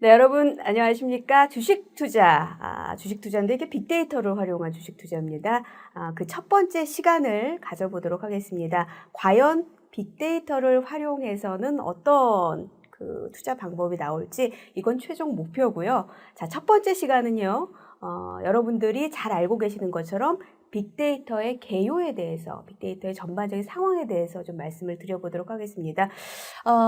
네, 여러분 안녕하십니까? 주식 투자. 주식 투자인데 이게 빅데이터를 활용한 주식 투자입니다. 그 첫 번째 시간을 가져보도록 하겠습니다. 과연 빅데이터를 활용해서는 어떤 그 투자 방법이 나올지 이건 최종 목표고요. 자, 첫 번째 시간은요. 여러분들이 잘 알고 계시는 것처럼 빅데이터의 개요에 대해서, 빅데이터의 전반적인 상황에 대해서 좀 말씀을 드려보도록 하겠습니다.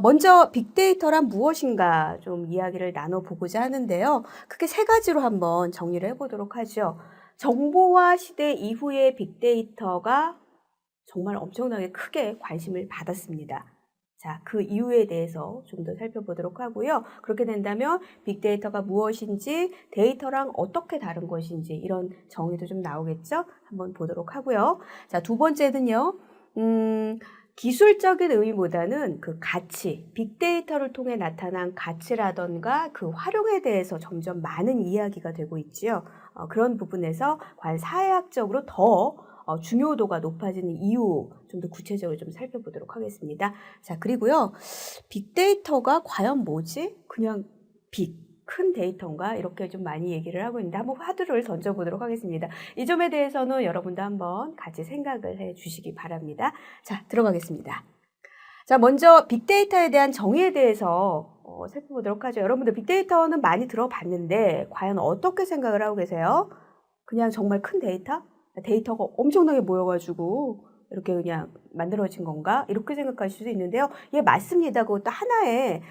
먼저 빅데이터란 무엇인가 좀 이야기를 나눠보고자 하는데요. 크게 세 가지로 한번 정리를 해보도록 하죠. 정보화 시대 이후의 빅데이터가 정말 엄청나게 크게 관심을 받았습니다. 자, 그 이유에 대해서 좀 더 살펴보도록 하고요. 그렇게 된다면 빅데이터가 무엇인지, 데이터랑 어떻게 다른 것인지 이런 정의도 좀 나오겠죠? 한번 보도록 하고요. 자, 두 번째는요. 기술적인 의미보다는 그 가치, 빅데이터를 통해 나타난 가치라던가 그 활용에 대해서 점점 많은 이야기가 되고 있지요. 그런 부분에서 과연 사회학적으로 더 중요도가 높아지는 이유 좀 더 구체적으로 좀 살펴보도록 하겠습니다. 자, 그리고요. 빅데이터가 과연 뭐지? 그냥 큰 데이터인가? 이렇게 좀 많이 얘기를 하고 있는데 한번 화두를 던져보도록 하겠습니다. 이 점에 대해서는 여러분도 한번 같이 생각을 해 주시기 바랍니다. 자, 들어가겠습니다. 자, 먼저 빅데이터에 대한 정의에 대해서 살펴보도록 하죠. 여러분들 빅데이터는 많이 들어봤는데 과연 어떻게 생각을 하고 계세요? 그냥 정말 큰 데이터? 데이터가 엄청나게 모여가지고 이렇게 그냥 만들어진 건가? 이렇게 생각하실 수도 있는데요. 예, 맞습니다. 그것도 하나의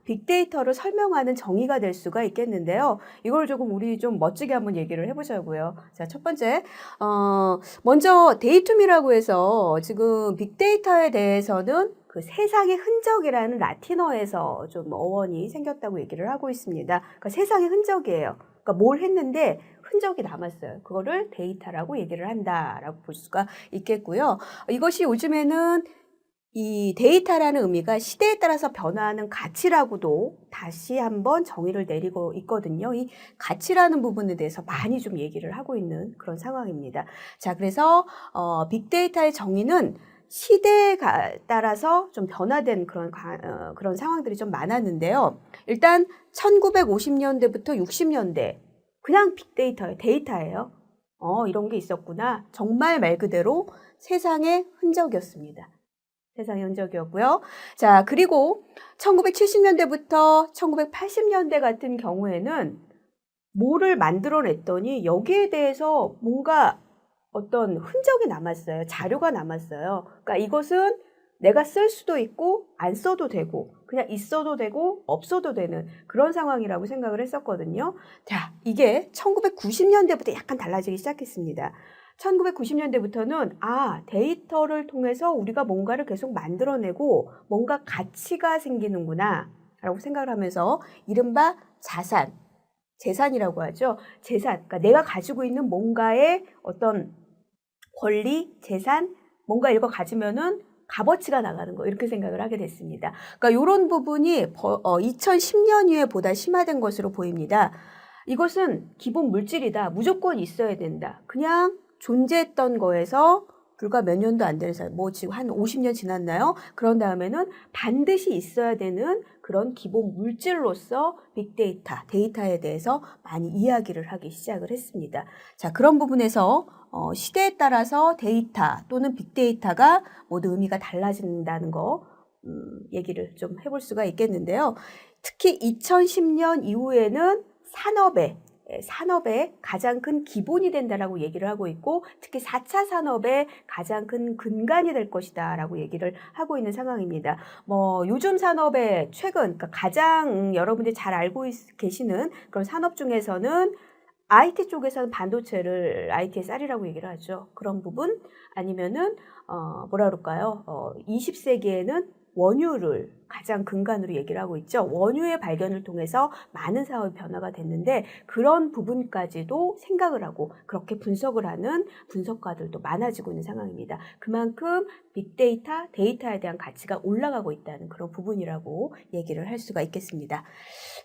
빅데이터를 설명하는 정의가 될 수가 있겠는데요. 이걸 조금 우리 좀 멋지게 한번 얘기를 해보자고요. 자, 첫 번째, 먼저 데이툼이라고 해서 지금 빅데이터에 대해서는 그 세상의 흔적이라는 라틴어에서 좀 어원이 생겼다고 얘기를 하고 있습니다. 그러니까 세상의 흔적이에요. 그러니까 뭘 했는데 흔적이 남았어요. 그거를 데이터라고 얘기를 한다라고 볼 수가 있겠고요. 이것이 요즘에는 이 데이터라는 의미가 시대에 따라서 변화하는 가치라고도 다시 한번 정의를 내리고 있거든요. 이 가치라는 부분에 대해서 많이 좀 얘기를 하고 있는 그런 상황입니다. 자, 그래서 빅데이터의 정의는 시대에 따라서 좀 변화된 그런 상황들이 좀 많았는데요. 일단 1950년대부터 60년대 그냥 빅데이터예요. 데이터예요. 이런 게 있었구나. 정말 말 그대로 세상의 흔적이었습니다. 세상의 흔적이었고요. 자, 그리고 1970년대부터 1980년대 같은 경우에는 뭐를 만들어냈더니 여기에 대해서 뭔가 어떤 흔적이 남았어요. 자료가 남았어요. 그러니까 이것은 내가 쓸 수도 있고 안 써도 되고 그냥 있어도 되고 없어도 되는 그런 상황이라고 생각을 했었거든요. 자, 이게 1990년대부터 약간 달라지기 시작했습니다. 1990년대부터는 데이터를 통해서 우리가 뭔가를 계속 만들어내고 뭔가 가치가 생기는구나 라고 생각을 하면서 이른바 재산이라고 하죠. 재산, 그러니까 내가 가지고 있는 뭔가의 어떤 권리, 재산, 뭔가 이거 가지면은 값어치가 나가는 거 이렇게 생각을 하게 됐습니다. 그러니까 이런 부분이 2010년 이후에 보다 심화된 것으로 보입니다. 이것은 기본 물질이다. 무조건 있어야 된다. 그냥 존재했던 거에서 불과 몇 년도 안 되는 사람, 뭐 지금 한 50년 지났나요? 그런 다음에는 반드시 있어야 되는 그런 기본 물질로서 빅데이터, 데이터에 대해서 많이 이야기를 하기 시작을 했습니다. 자, 그런 부분에서 시대에 따라서 데이터 또는 빅데이터가 모두 의미가 달라진다는 거 얘기를 좀 해볼 수가 있겠는데요. 특히 2010년 이후에는 산업의 가장 큰 기본이 된다라고 얘기를 하고 있고 특히 4차 산업의 가장 큰 근간이 될 것이다라고 얘기를 하고 있는 상황입니다. 요즘 산업의 그러니까 가장 여러분들이 잘 알고 계시는 그런 산업 중에서는 IT 쪽에서는 반도체를 IT의 쌀이라고 얘기를 하죠. 그런 부분 아니면은 뭐라 그럴까요? 20세기에는 원유를 가장 근간으로 얘기를 하고 있죠. 원유의 발견을 통해서 많은 사업이 변화가 됐는데 그런 부분까지도 생각을 하고 그렇게 분석을 하는 분석가들도 많아지고 있는 상황입니다. 그만큼 빅데이터, 데이터에 대한 가치가 올라가고 있다는 그런 부분이라고 얘기를 할 수가 있겠습니다.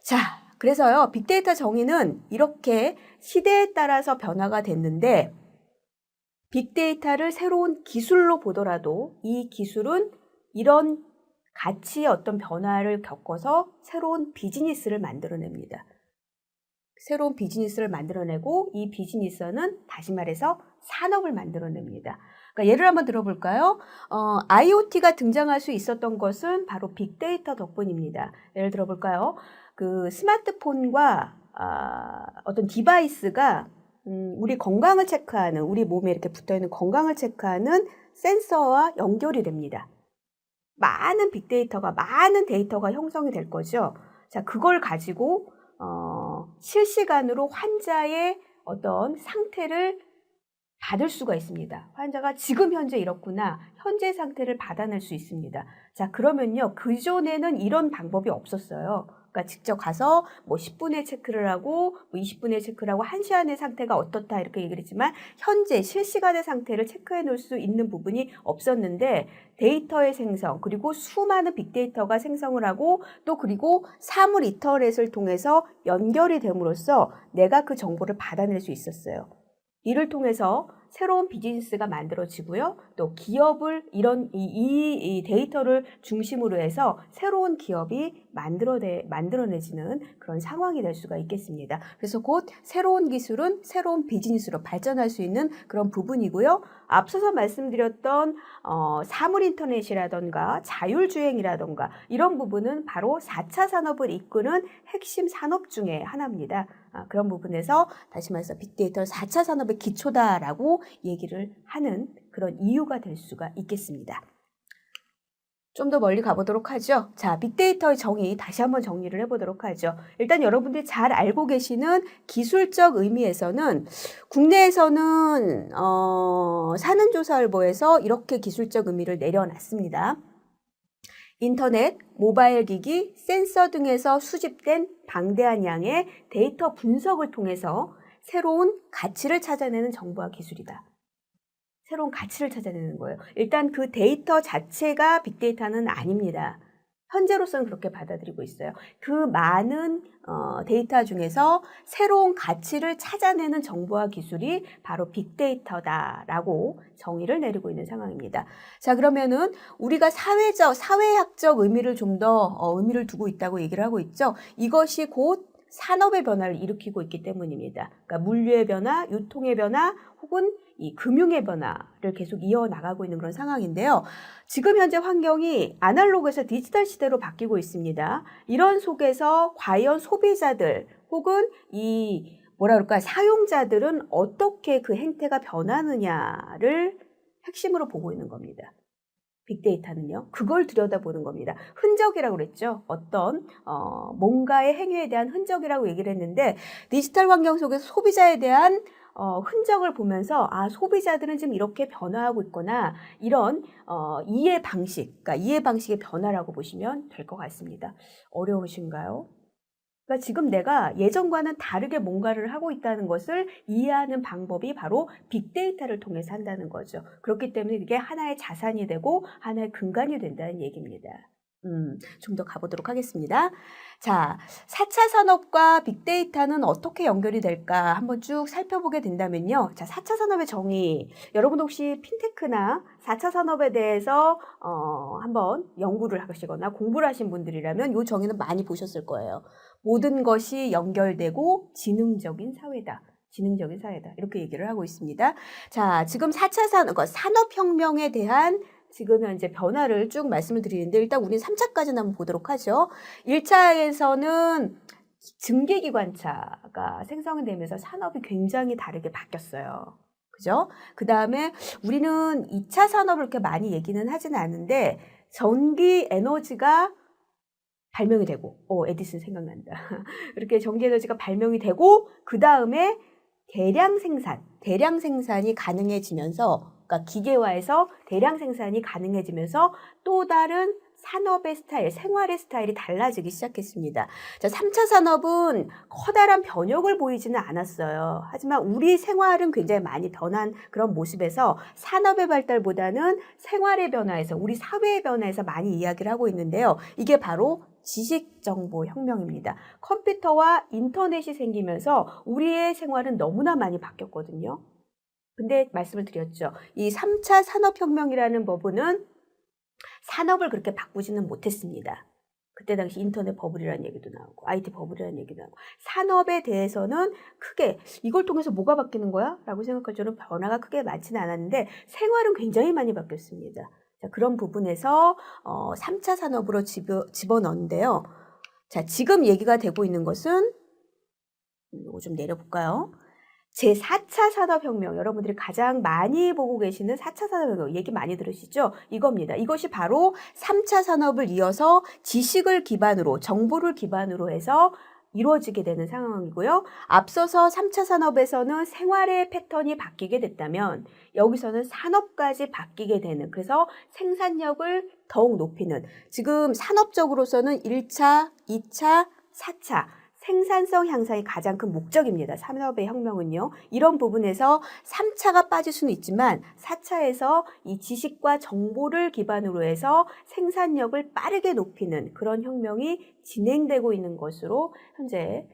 자, 그래서요, 빅데이터 정의는 이렇게 시대에 따라서 변화가 됐는데 빅데이터를 새로운 기술로 보더라도 이 기술은 이런 가치의 어떤 변화를 겪어서 새로운 비즈니스를 만들어냅니다. 새로운 비즈니스를 만들어내고 이 비즈니스는 다시 말해서 산업을 만들어냅니다. 그러니까 예를 한번 들어볼까요? IoT가 등장할 수 있었던 것은 바로 빅데이터 덕분입니다. 예를 들어볼까요? 그 스마트폰과 어떤 디바이스가 우리 건강을 체크하는, 우리 몸에 이렇게 붙어있는 건강을 체크하는 센서와 연결이 됩니다. 많은 빅데이터가, 많은 데이터가 형성이 될 거죠. 자, 그걸 가지고 실시간으로 환자의 어떤 상태를 받을 수가 있습니다. 환자가 지금 현재 이렇구나, 현재 상태를 받아낼 수 있습니다. 자, 그러면요, 그전에는 이런 방법이 없었어요. 그러니까 직접 가서 뭐 10분에 체크를 하고 뭐 20분에 체크를 하고 1시 안에 상태가 어떻다 이렇게 얘기를 했지만 현재 실시간의 상태를 체크해 놓을 수 있는 부분이 없었는데 데이터의 생성 그리고 수많은 빅데이터가 생성을 하고 또 그리고 사물 인터넷을 통해서 연결이 됨으로써 내가 그 정보를 받아낼 수 있었어요. 이를 통해서 새로운 비즈니스가 만들어지고요. 또 기업을 이 데이터를 중심으로 해서 새로운 기업이 만들어내지는 그런 상황이 될 수가 있겠습니다. 그래서 곧 새로운 기술은 새로운 비즈니스로 발전할 수 있는 그런 부분이고요. 앞서서 말씀드렸던 사물 인터넷이라던가 자율주행이라던가 이런 부분은 바로 4차 산업을 이끄는 핵심 산업 중에 하나입니다. 그런 부분에서 다시 말해서 빅데이터는 4차 산업의 기초다라고 얘기를 하는 그런 이유가 될 수가 있겠습니다. 좀 더 멀리 가보도록 하죠. 자, 빅데이터의 정의 다시 한번 정리를 해보도록 하죠. 일단 여러분들이 잘 알고 계시는 기술적 의미에서는 국내에서는 사는조사일보에서 이렇게 기술적 의미를 내려놨습니다. 인터넷, 모바일 기기, 센서 등에서 수집된 방대한 양의 데이터 분석을 통해서 새로운 가치를 찾아내는 정보와 기술이다. 새로운 가치를 찾아내는 거예요. 일단 그 데이터 자체가 빅데이터는 아닙니다. 현재로서는 그렇게 받아들이고 있어요. 그 많은 데이터 중에서 새로운 가치를 찾아내는 정보와 기술이 바로 빅데이터다라고 정의를 내리고 있는 상황입니다. 자, 그러면은 우리가 사회학적 의미를 좀 더 의미를 두고 있다고 얘기를 하고 있죠. 이것이 곧 산업의 변화를 일으키고 있기 때문입니다. 그러니까 물류의 변화, 유통의 변화, 혹은 이 금융의 변화를 계속 이어나가고 있는 그런 상황인데요. 지금 현재 환경이 아날로그에서 디지털 시대로 바뀌고 있습니다. 이런 속에서 과연 소비자들 혹은 사용자들은 어떻게 그 행태가 변하느냐를 핵심으로 보고 있는 겁니다. 빅데이터는요. 그걸 들여다보는 겁니다. 흔적이라고 그랬죠. 어떤 뭔가의 행위에 대한 흔적이라고 얘기를 했는데 디지털 환경 속에서 소비자에 대한 흔적을 보면서 소비자들은 지금 이렇게 변화하고 있구나. 이런 이해 방식의 변화라고 보시면 될 것 같습니다. 어려우신가요? 그러니까 지금 내가 예전과는 다르게 뭔가를 하고 있다는 것을 이해하는 방법이 바로 빅데이터를 통해서 한다는 거죠. 그렇기 때문에 이게 하나의 자산이 되고 하나의 근간이 된다는 얘기입니다. 좀 더 가보도록 하겠습니다. 자, 4차 산업과 빅데이터는 어떻게 연결이 될까 한번 쭉 살펴보게 된다면요. 자, 4차 산업의 정의. 여러분 혹시 핀테크나 4차 산업에 대해서 한번 연구를 하시거나 공부를 하신 분들이라면 이 정의는 많이 보셨을 거예요. 모든 것이 연결되고 지능적인 사회다. 지능적인 사회다. 이렇게 얘기를 하고 있습니다. 자, 지금 4차 산업혁명에 대한 지금 현재 변화를 쭉 말씀을 드리는데 일단 우리는 3차까지는 한번 보도록 하죠. 1차에서는 증기기관차가 생성이 되면서 산업이 굉장히 다르게 바뀌었어요. 그죠? 그 다음에 우리는 2차 산업을 그렇게 많이 얘기는 하지는 않는데 전기 에너지가 발명이 되고, 에디슨 생각난다. 이렇게 전기 에너지가 발명이 되고, 그 다음에 대량 생산이 가능해지면서, 그러니까 기계화해서 대량 생산이 가능해지면서 또 다른 산업의 스타일, 생활의 스타일이 달라지기 시작했습니다. 자, 3차 산업은 커다란 변혁을 보이지는 않았어요. 하지만 우리 생활은 굉장히 많이 변한 그런 모습에서 산업의 발달보다는 생활의 변화에서, 우리 사회의 변화에서 많이 이야기를 하고 있는데요. 이게 바로 지식정보혁명입니다. 컴퓨터와 인터넷이 생기면서 우리의 생활은 너무나 많이 바뀌었거든요. 근데 말씀을 드렸죠. 이 3차 산업혁명이라는 부분은 산업을 그렇게 바꾸지는 못했습니다. 그때 당시 인터넷 버블이라는 얘기도 나오고 IT 버블이라는 얘기도 나오고 산업에 대해서는 크게 이걸 통해서 뭐가 바뀌는 거야? 라고 생각할 줄은 변화가 크게 많지는 않았는데 생활은 굉장히 많이 바뀌었습니다. 자, 그런 부분에서 3차 산업으로 집어넣는데요. 자, 지금 얘기가 되고 있는 것은 이거 좀 내려볼까요? 제4차 산업혁명, 여러분들이 가장 많이 보고 계시는 4차 산업혁명 얘기 많이 들으시죠? 이겁니다. 이것이 바로 3차 산업을 이어서 지식을 기반으로, 정보를 기반으로 해서 이루어지게 되는 상황이고요. 앞서서 3차 산업에서는 생활의 패턴이 바뀌게 됐다면 여기서는 산업까지 바뀌게 되는, 그래서 생산력을 더욱 높이는, 지금 산업적으로서는 1차, 2차, 4차 생산성 향상이 가장 큰 목적입니다. 산업의 혁명은요. 이런 부분에서 3차가 빠질 수는 있지만 4차에서 이 지식과 정보를 기반으로 해서 생산력을 빠르게 높이는 그런 혁명이 진행되고 있는 것으로 현재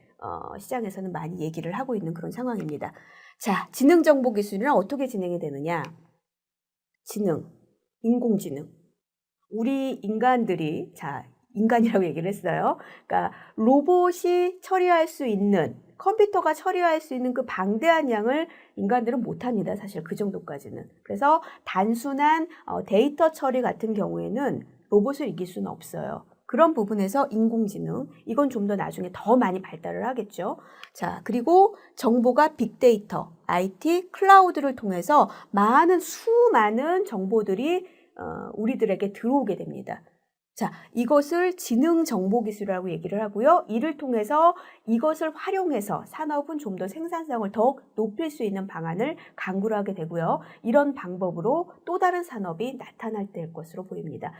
시장에서는 많이 얘기를 하고 있는 그런 상황입니다. 자, 지능정보기술이란 어떻게 진행이 되느냐? 지능, 인공지능. 우리 인간들이, 인간이라고 얘기를 했어요. 그러니까 로봇이 처리할 수 있는, 컴퓨터가 처리할 수 있는 그 방대한 양을 인간들은 못합니다. 사실 그 정도까지는. 그래서 단순한 데이터 처리 같은 경우에는 로봇을 이길 수는 없어요. 그런 부분에서 인공지능, 이건 좀 더 나중에 더 많이 발달을 하겠죠. 자, 그리고 정보가 빅데이터, IT, 클라우드를 통해서 수많은 정보들이 우리들에게 들어오게 됩니다. 자, 이것을 지능정보기술이라고 얘기를 하고요. 이를 통해서 이것을 활용해서 산업은 좀 더 생산성을 더욱 높일 수 있는 방안을 강구를 하게 되고요. 이런 방법으로 또 다른 산업이 나타날 때일 것으로 보입니다.